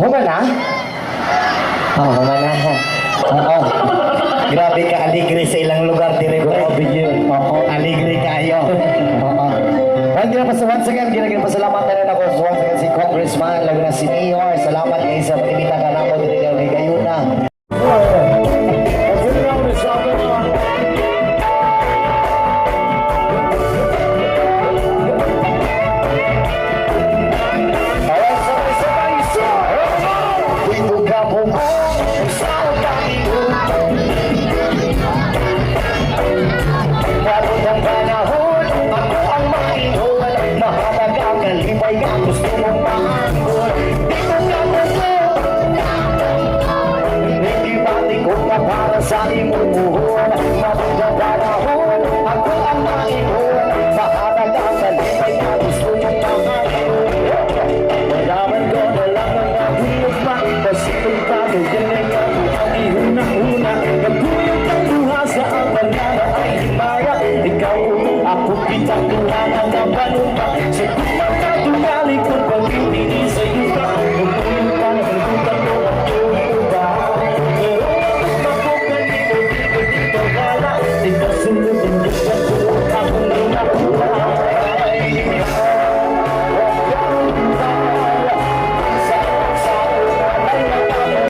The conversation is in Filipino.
Human na? Oo, human na. Oo. Grabe ka, aligre sa ilang lugar, dire ko. Oo, aligre kayo. Oo. Hindi na once again, ginagin-pasalamat na rin ako. Once again si Congressman, lago na si Mayor. Salamat kayo sa pag-ibita ka na ako, dire kayo kay Gayuna. Para sa imong buhon, matanda na